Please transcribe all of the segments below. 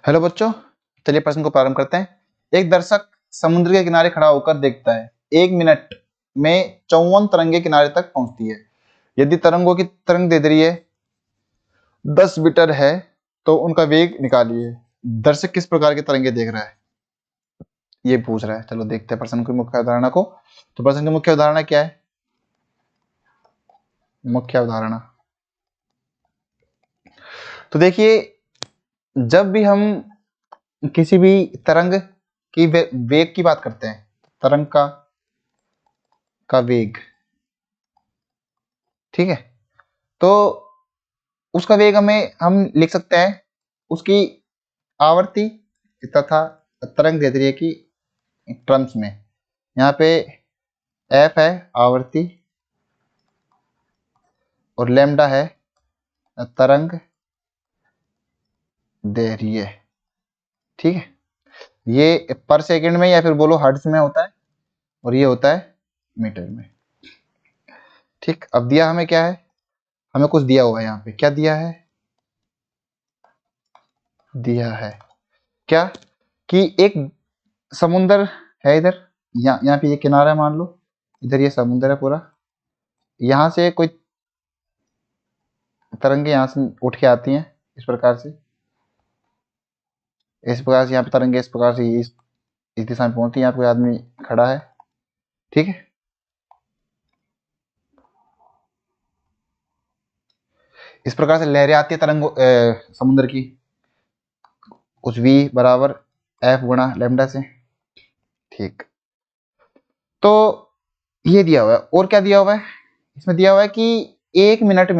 Hello बच्चों, चलिए प्रश्न को प्रारंभ करते हैं। एक दर्शक समुद्र के किनारे खड़ा होकर देखता है, 1 मिनट में 54 तरंगे किनारे तक पहुंचती है। यदि तरंगों की तरंग दैर्ध्य 10 मीटर है तो उनका वेग निकालिए। दर्शक किस प्रकार की तरंगे देख रहा है, ये पूछ रहा है। चलो देखते हैं प्रश्न की मुख्य अवधारणा को। तो प्रश्न की मुख्य अवधारणा क्या है? मुख्य अवधारणा तो देखिए, जब भी हम किसी भी तरंग की वेग की बात करते हैं, तरंग का वेग, ठीक है, तो उसका वेग हम लिख सकते हैं उसकी आवर्ती तथा तरंग दैर्ध्य की टर्म्स में। यहाँ पे एफ है आवर्ती और लैम्डा है तरंग दैर्ध्य, ठीक है। ये पर सेकंड में या फिर बोलो हर्ट्ज में होता है और ये होता है मीटर में, ठीक। अब दिया हमें क्या है, हमें कुछ दिया हुआ है। यहाँ पे क्या दिया है, दिया है क्या कि एक समुंदर है इधर, यहाँ पे ये किनारा है, मान लो इधर ये समुंदर है पूरा। यहाँ से कोई तरंगे यहाँ से उठ के आती हैं इस प्रकार से, यहाँ पे तरंगे इस प्रकार से इस दिशा में पहुंचती है। यहाँ पे कोई आदमी खड़ा है, ठीक है। इस प्रकार से लहरें आती है समुद्र की, उस v बराबर एफ गुणा लैम्डा से, ठीक। तो ये दिया हुआ है। और क्या दिया हुआ है, इसमें दिया हुआ है कि 1 मिनट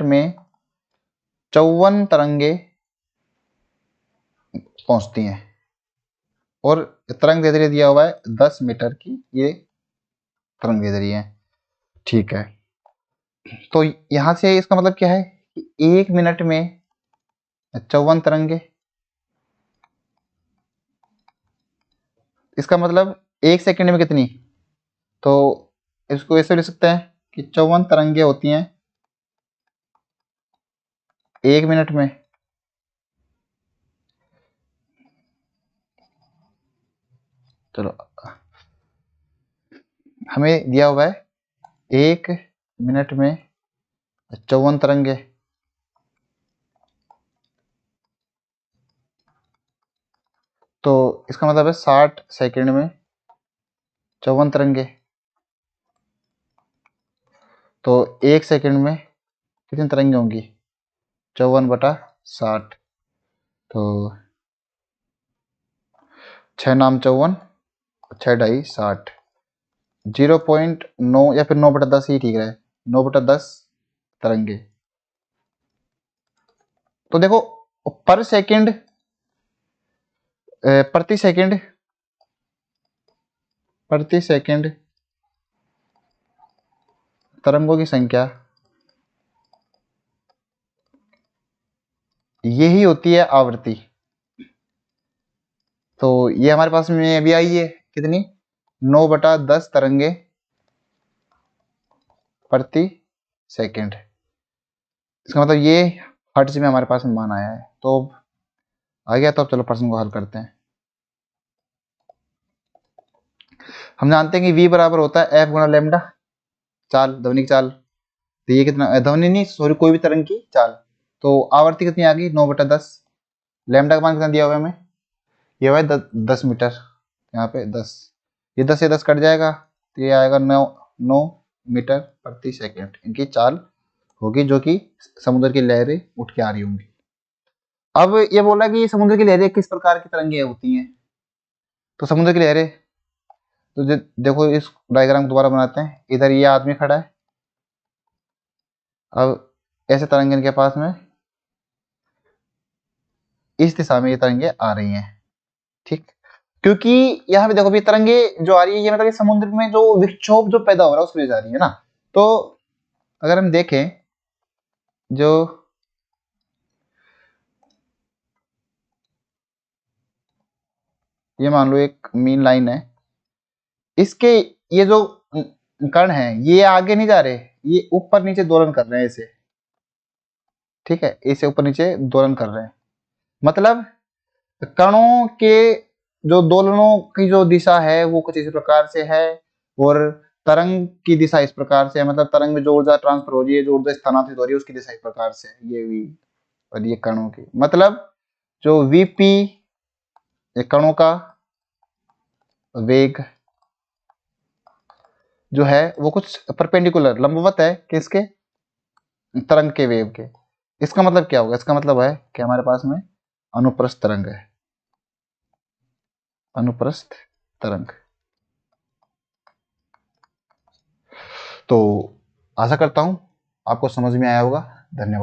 में 54 तरंगे पहुंचती हैं और तरंग दैर्ध्य दिया हुआ है 10 मीटर की, ये तरंग दैर्ध्य है, ठीक है। तो यहां से इसका मतलब क्या है कि 1 मिनट में 54 तरंगे, इसका मतलब 1 सेकंड में कितनी, तो इसको ऐसे लिख सकते हैं कि 54 तरंगे होती हैं 1 मिनट में। चलो, हमें दिया हुआ है 1 मिनट में 54 तरंगे, तो इसका मतलब है 60 सेकंड में 54 तरंगे। तो 1 सेकंड में कितनी तरंगे होंगी, 54/60, तो 6 नाम 54, 6 ढाई 60, 0.9 या फिर 9/10 ही ठीक रहे, 9/10 तरंगे। तो देखो, पर सेकंड प्रति सेकंड तरंगों की संख्या यही होती है आवृत्ति। तो ये हमारे पास में अभी आई है कितनी, 9/10 तरंगे प्रति सेकंड। इसका मतलब ये हर्ट्ज में हमारे पास में मान आया है। तो आ गया, तो अब चलो प्रश्न को हल करते हैं। हम जानते हैं कि v बराबर होता है एफ गुणा लैम्डा, चाल, ध्वनि की चाल। तो ये कितना, ध्वनि नहीं सॉरी, कोई भी तरंग की चाल। तो आवर्ती कितनी आ गई, 9/10। लैम्डा का मान कितना दिया हुआ है हमें, ये हुआ है 10 मीटर। यहाँ पे 10, ये 10 से 10 कट जाएगा, तो ये आएगा 9 मीटर प्रति सेकंड इनकी चाल होगी, जो कि समुद्र की लहरें उठ के आ रही होंगी। अब ये बोला कि समुद्र की लहरें किस प्रकार की तरंगे होती हैं। तो समुद्र की लहरें, तो देखो इस डायग्राम को दोबारा बनाते हैं। इधर ये आदमी खड़ा है, अब ऐसे तरंगे इनके पास में इस दिशा में ये तरंगे आ रही हैं, ठीक। क्योंकि यहाँ पे देखो भी तरंगे जो आ रही है, ये मतलब समुद्र में जो विक्षोभ जो पैदा हो रहा है उसमें जा रही है ना। तो अगर हम देखें, जो ये मान लो एक मीन लाइन है, इसके ये जो कण है ये आगे नहीं जा रहे, ये ऊपर नीचे दोलन कर रहे हैं ऐसे, ठीक है, इसे ऊपर नीचे दोलन कर रहे हैं। मतलब कणों के जो दोलनों की जो दिशा है वो कुछ इस प्रकार से है, और तरंग की दिशा इस प्रकार से है। मतलब तरंग में जो ऊर्जा ट्रांसफर हो रही है, जो ऊर्जा स्थानांतरित हो रही है, उसकी दिशा इस प्रकार से है, ये v और ये कणों की। मतलब जो vp ये कणों का वेग जो है वो कुछ परपेंडिकुलर लंबवत है किसके, तरंग के, वेव के। इसका मतलब क्या होगा, इसका मतलब है कि हमारे पास में अनुप्रस्थ तरंग है, अनुप्रस्थ तरंग। तो आशा करता हूं आपको समझ में आया होगा। धन्यवाद।